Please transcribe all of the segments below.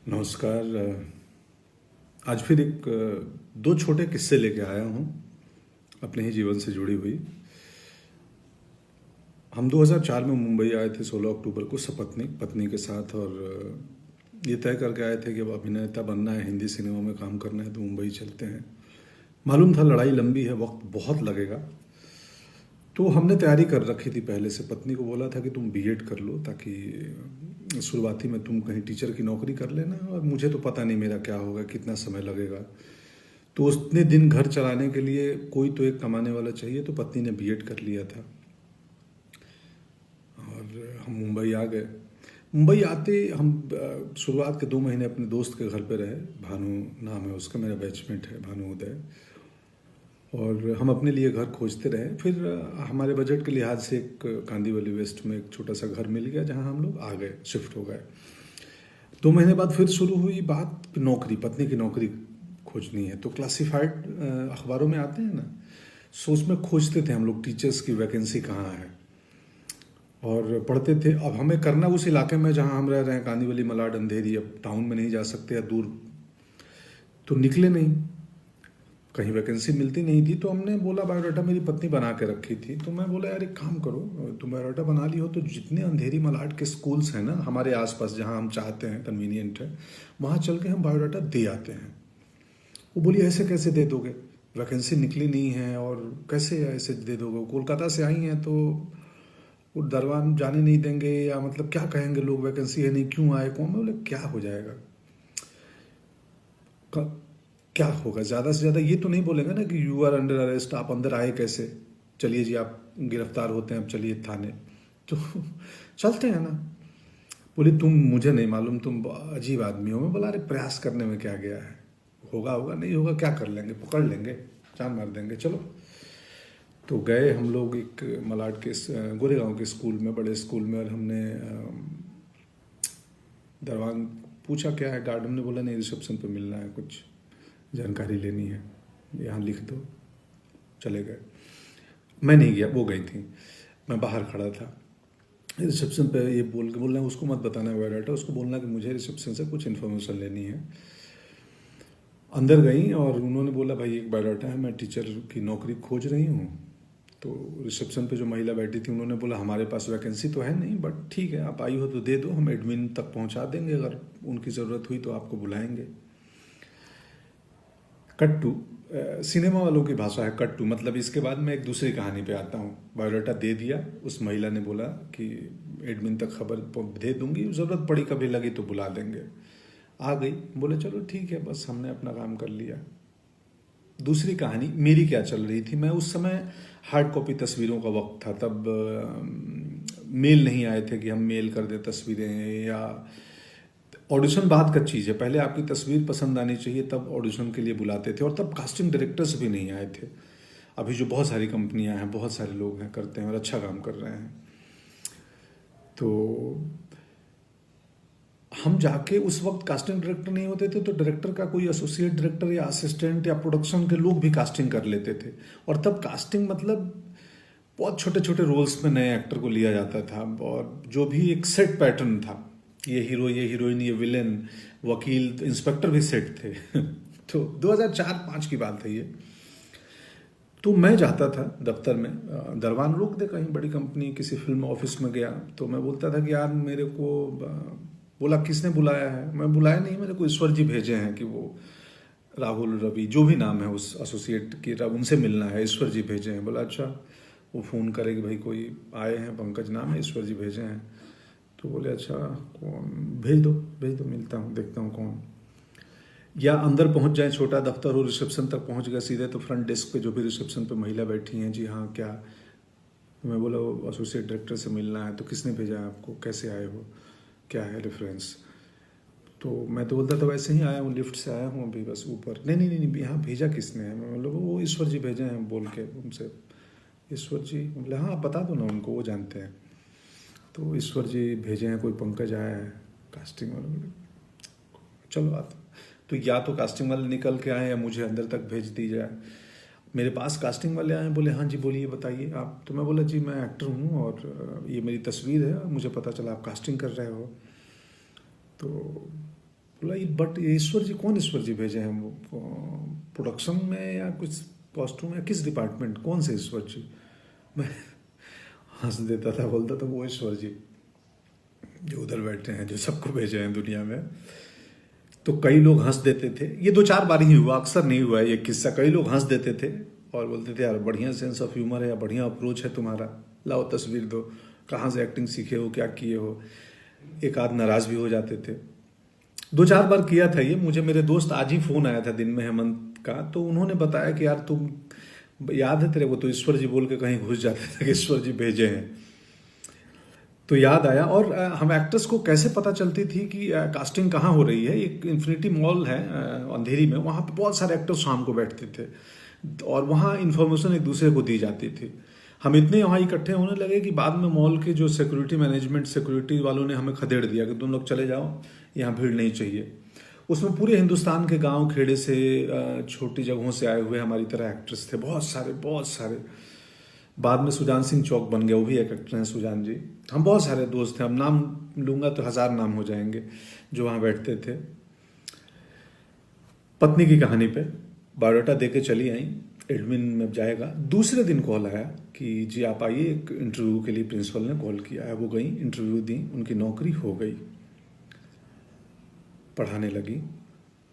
नमस्कार। आज फिर एक दो छोटे किस्से लेके आया हूँ अपने ही जीवन से जुड़ी हुई। हम 2004 में मुंबई आए थे 16 अक्टूबर को सपत्नीक पत्नी के साथ, और ये तय करके आए थे कि अब अभिनेता बनना है, हिंदी सिनेमा में काम करना है तो मुंबई चलते हैं। मालूम था लड़ाई लंबी है, वक्त बहुत लगेगा। तो हमने तैयारी कर रखी थी पहले से। पत्नी को बोला था कि तुम बीएड कर लो ताकि शुरुआती में तुम कहीं टीचर की नौकरी कर लेना, और मुझे तो पता नहीं मेरा क्या होगा, कितना समय लगेगा। तो उतने दिन घर चलाने के लिए कोई तो एक कमाने वाला चाहिए, तो पत्नी ने बीएड कर लिया था और हम मुंबई आ गए। मुंबई आते हम शुरुआत के 2 महीने अपने दोस्त के घर पे रहे। भानु नाम है उसका, मेरा बैचमेट है भानु उदय। और हम अपने लिए घर खोजते रहे। फिर हमारे बजट के लिहाज से एक कांदीवली वेस्ट में एक छोटा सा घर मिल गया, जहाँ हम लोग आ गए, शिफ्ट हो गए। 2 महीने बाद फिर शुरू हुई बात नौकरी, पत्नी की नौकरी खोजनी है। तो क्लासिफाइड अखबारों में आते हैं ना, सो उसमें खोजते थे हम लोग टीचर्स की वैकेंसी कहाँ है, और पढ़ते थे। अब हमें करना उस इलाके में जहाँ हम रह रहे हैं, कांदीवली, मलाड, अंधेरी। अब टाउन में नहीं जा सकते या दूर, तो निकले नहीं, कहीं वैकेंसी मिलती नहीं थी। तो हमने बोला, बायोडाटा मेरी पत्नी बना के रखी थी, तो मैं बोला यार एक काम करो, तुम बायोडाटा बना ली हो तो जितने अंधेरी मलाड के स्कूल्स हैं ना हमारे आसपास, जहाँ हम चाहते हैं, कन्वीनियंट है, वहाँ चल के हम बायोडाटा दे आते हैं। वो बोली ऐसे कैसे दे दोगे, वैकेंसी निकली नहीं है और कैसे ऐसे दे दोगे, कोलकाता से आई हैं तो वो दरबार जाने नहीं देंगे, या मतलब क्या कहेंगे लोग, वैकेंसी है नहीं, क्यों आए कौन। मैं बोले क्या हो जाएगा, क्या होगा, ज़्यादा से ज़्यादा ये तो नहीं बोलेंगे ना कि यू आर अंडर अरेस्ट, आप अंदर आए कैसे, चलिए जी आप गिरफ्तार होते हैं, अब चलिए थाने। तो चलते हैं ना। बोली तुम, मुझे नहीं मालूम, तुम अजीब आदमी हो। मैं बोला अरे प्रयास करने में क्या गया है, होगा होगा, नहीं होगा क्या कर लेंगे, पकड़ लेंगे, जान मार देंगे, चलो। तो गए हम लोग एक मलाड के गोरेगांव के स्कूल में, बड़े स्कूल में, और हमने दरवान पूछा क्या है, गार्डन ने बोला नहीं रिसेप्शन पे मिलना है, कुछ जानकारी लेनी है, यहाँ लिख दो। चले गए। मैं नहीं गया, वो गई थी, मैं बाहर खड़ा था। रिसेप्शन पे ये बोलना उसको मत बताना बायोडाटा, उसको बोलना कि मुझे रिसेप्शन से कुछ इन्फॉर्मेशन लेनी है। अंदर गई और उन्होंने बोला भाई एक बायोडाटा है, मैं टीचर की नौकरी खोज रही हूँ। तो रिसेप्शन पे जो महिला बैठी थी उन्होंने बोला हमारे पास वैकेंसी तो है नहीं, बट ठीक है आप आई हो तो दे दो, हम एडमिन तक पहुँचा देंगे, अगर उनकी ज़रूरत हुई तो आपको बुलाएंगे। कट्टू सिनेमा वालों की भाषा है कट्टू, मतलब इसके बाद मैं एक दूसरी कहानी पे आता हूँ। बायोडाटा दे दिया, उस महिला ने बोला कि एडमिन तक खबर दे दूंगी, ज़रूरत पड़ी कभी लगी तो बुला देंगे। आ गई, बोले चलो ठीक है, बस हमने अपना काम कर लिया। दूसरी कहानी मेरी क्या चल रही थी, मैं उस समय हार्ड कॉपी तस्वीरों का वक्त था, तब मेल नहीं आए थे कि हम मेल कर दे तस्वीरें, या ऑडिशन बाद का चीज़ है, पहले आपकी तस्वीर पसंद आनी चाहिए तब ऑडिशन के लिए बुलाते थे, और तब कास्टिंग डायरेक्टर्स भी नहीं आए थे। अभी जो बहुत सारी कंपनियां हैं, बहुत सारे लोग हैं करते हैं और अच्छा काम कर रहे हैं। तो हम जाके, उस वक्त कास्टिंग डायरेक्टर नहीं होते थे, तो डायरेक्टर का कोई एसोसिएट डायरेक्टर या असिस्टेंट या प्रोडक्शन के लोग भी कास्टिंग कर लेते थे। और तब कास्टिंग मतलब बहुत छोटे छोटे रोल्स में नए एक्टर को लिया जाता था, और जो भी एक सेट पैटर्न था, ये हीरो, ये हीरोइन, ये विलेन, वकील, इंस्पेक्टर भी सेट थे। तो 2004-5 की बात है ये। तो मैं जाता था दफ्तर में, दरवान रोक दे कहीं बड़ी कंपनी, किसी फिल्म ऑफिस में गया तो मैं बोलता था कि यार मेरे को बोला किसने बुलाया है, मैं बुलाया नहीं, मेरे को ईश्वर जी भेजे हैं कि वो राहुल, रवि, जो भी नाम है उस एसोसिएट की, उनसे मिलना है, ईश्वर जी भेजे हैं। बोला अच्छा। वो फ़ोन करे कि भाई कोई आए हैं, पंकज नाम है, ईश्वर जी भेजे हैं। तो बोले अच्छा कौन, भेज दो, मिलता हूँ, देखता हूँ कौन। या अंदर पहुंच जाए, छोटा दफ्तर हो, रिसेप्शन तक पहुंच गए सीधे, तो फ्रंट डेस्क पे जो भी रिसेप्शन पे महिला बैठी हैं, जी हाँ क्या। मैं बोला वो एसोसिएट डायरेक्टर से मिलना है। तो किसने भेजा है आपको, कैसे आए हो, क्या है रेफरेंस। तो मैं तो बोलता था वैसे ही आया हूँ, लिफ्ट से आया हूँ अभी बस ऊपर। नहीं नहीं नहीं, यहाँ भेजा किसने है। मैं बोला वो ईश्वर जी भेजे हैं, बोल के उनसे। ईश्वर जी, बोले हाँ आप बता दो ना उनको, वो जानते हैं। तो ईश्वर जी भेजे हैं, कोई पंकज आया है कास्टिंग वाला। बोले चलो आता। तो या तो कास्टिंग वाले निकल के आए या मुझे अंदर तक भेज दी जाए। मेरे पास कास्टिंग वाले आए, बोले हाँ जी बोलिए बताइए आप। तो मैं बोला जी मैं एक्टर हूँ और ये मेरी तस्वीर है, मुझे पता चला आप कास्टिंग कर रहे हो। तो बोला ये बट ये ईश्वर जी, कौन ईश्वर जी भेजे हैं? वो प्रोडक्शन में या कुछ कॉस्ट्यूम या किस डिपार्टमेंट, कौन से ईश्वर जी? मैं हंस देता था, बोलता था वो ईश्वर जी जो उधर बैठे हैं, जो सबको भेजे हैं दुनिया में। तो कई लोग हंस देते थे, ये 2-4 बार ही हुआ, अक्सर नहीं हुआ है ये किस्सा। कई लोग हंस देते थे और बोलते थे यार बढ़िया सेंस ऑफ ह्यूमर है या बढ़िया अप्रोच है तुम्हारा, लाओ तस्वीर दो, कहाँ से एक्टिंग सीखे हो, क्या किए हो। एक आध नाराज भी हो जाते थे। 2-4 बार किया था ये। मुझे मेरे दोस्त आज ही फोन आया था दिन में, हेमंत का, तो उन्होंने बताया कि यार तुम, याद है तेरे को तो ईश्वर जी बोल के कहीं घुस जाते थे कि ईश्वर जी भेजे हैं। तो याद आया। और हम एक्टर्स को कैसे पता चलती थी कि कास्टिंग कहाँ हो रही है? एक इन्फिनिटी मॉल है अंधेरी में, वहाँ पे बहुत सारे एक्टर्स शाम को बैठते थे और वहाँ इन्फॉर्मेशन एक दूसरे को दी जाती थी। हम इतने वहाँ इकट्ठे होने लगे कि बाद में मॉल के जो सिक्योरिटी मैनेजमेंट, सिक्योरिटी वालों ने हमें खदेड़ दिया कि तुम लोग चले जाओ, यहाँ भीड़ नहीं चाहिए। उसमें पूरे हिंदुस्तान के गांव खेड़े से, छोटी जगहों से आए हुए हमारी तरह एक्टर्स थे, बहुत सारे बहुत सारे। बाद में सुजान सिंह चौक बन गया, वो भी एक एक्टर हैं सुजान जी। हम बहुत सारे दोस्त थे, अब नाम लूंगा तो 1000 नाम हो जाएंगे जो वहाँ बैठते थे। पत्नी की कहानी पे बायोडाटा दे के चली आई, एडमिन में जाएगा। दूसरे दिन कॉल आया कि जी आप आइए, एक इंटरव्यू के लिए प्रिंसिपल ने कॉल किया है। वो गई, इंटरव्यू दी, उनकी नौकरी हो गई। पढ़ाने लगी,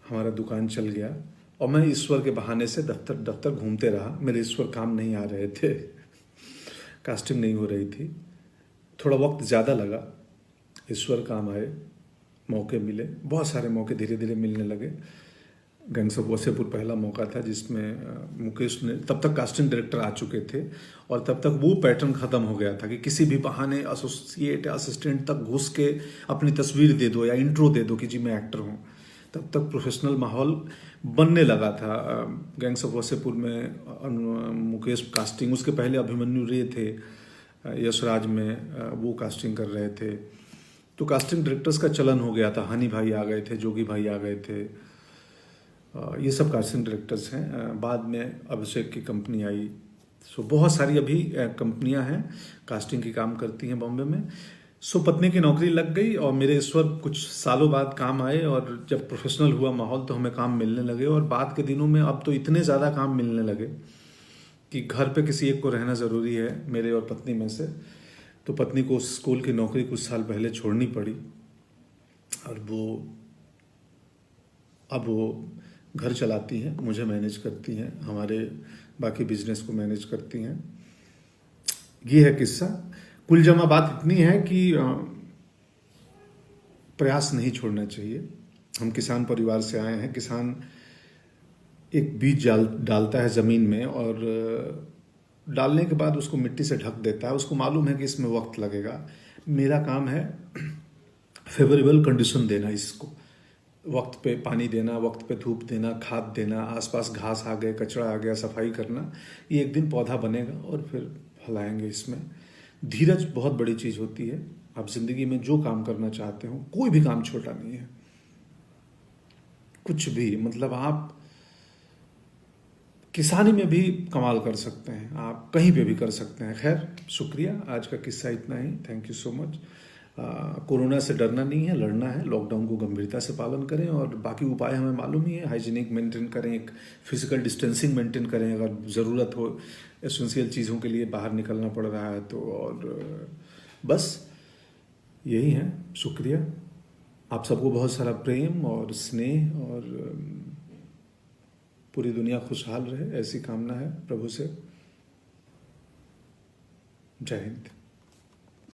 हमारा दुकान चल गया और मैं ईश्वर के बहाने से दफ्तर दफ्तर घूमते रहा। मेरे ईश्वर काम नहीं आ रहे थे, कास्टिंग नहीं हो रही थी। थोड़ा वक्त ज़्यादा लगा, ईश्वर काम आए, मौके मिले, बहुत सारे मौके धीरे धीरे मिलने लगे। गैंग्स ऑफ वासेपुर पहला मौका था जिसमें मुकेश ने, तब तक कास्टिंग डायरेक्टर आ चुके थे और तब तक वो पैटर्न ख़त्म हो गया था कि किसी भी बहाने एसोसिएट असिस्टेंट तक घुस के अपनी तस्वीर दे दो या इंट्रो दे दो कि जी मैं एक्टर हूँ। तब तक प्रोफेशनल माहौल बनने लगा था। गैंग्स ऑफ वासेपुर में मुकेश कास्टिंग, उसके पहले अभिमन्यु रे थे यशराज में, वो कास्टिंग कर रहे थे। तो कास्टिंग डायरेक्टर्स का चलन हो गया था। हनी भाई आ गए थे, जोगी भाई आ गए थे, ये सब कास्टिंग डायरेक्टर्स हैं। बाद में अभिषेक की कंपनी आई। सो बहुत सारी अभी कंपनियां हैं कास्टिंग की काम करती हैं बॉम्बे में। सो पत्नी की नौकरी लग गई और मेरे ईश्वर कुछ सालों बाद काम आए और जब प्रोफेशनल हुआ माहौल तो हमें काम मिलने लगे। और बाद के दिनों में अब तो इतने ज़्यादा काम मिलने लगे कि घर पे किसी एक को रहना ज़रूरी है मेरे और पत्नी में से। तो पत्नी को स्कूल की नौकरी कुछ साल पहले छोड़नी पड़ी और अब वो घर चलाती हैं, मुझे मैनेज करती हैं, हमारे बाकी बिजनेस को मैनेज करती हैं। ये है किस्सा। कुल जमा बात इतनी है कि प्रयास नहीं छोड़ना चाहिए। हम किसान परिवार से आए हैं। किसान एक बीज डालता है ज़मीन में और डालने के बाद उसको मिट्टी से ढक देता है। उसको मालूम है कि इसमें वक्त लगेगा। मेरा काम है फेवरेबल कंडीशन देना, इसको वक्त पे पानी देना, वक्त पे धूप देना, खाद देना, आसपास घास आ गए, कचरा आ गया, सफाई करना। ये एक दिन पौधा बनेगा और फिर फैलाएंगे। इसमें धीरज बहुत बड़ी चीज़ होती है। आप जिंदगी में जो काम करना चाहते हो, कोई भी काम छोटा नहीं है, कुछ भी, मतलब आप किसानी में भी कमाल कर सकते हैं, आप कहीं पे भी कर सकते हैं। खैर, शुक्रिया, आज का किस्सा इतना ही। Thank you so much. Corona से डरना नहीं है, लड़ना है। लॉकडाउन को गंभीरता से पालन करें और बाकी उपाय हमें मालूम ही है। हाइजीनिक मेंटेन करें, एक फिजिकल डिस्टेंसिंग मेंटेन करें अगर ज़रूरत हो, एसेंशियल चीज़ों के लिए बाहर निकलना पड़ रहा है तो। और बस यही है। शुक्रिया। आप सबको बहुत सारा प्रेम और स्नेह और पूरी दुनिया खुशहाल रहे, ऐसी कामना है प्रभु से। जय हिंद।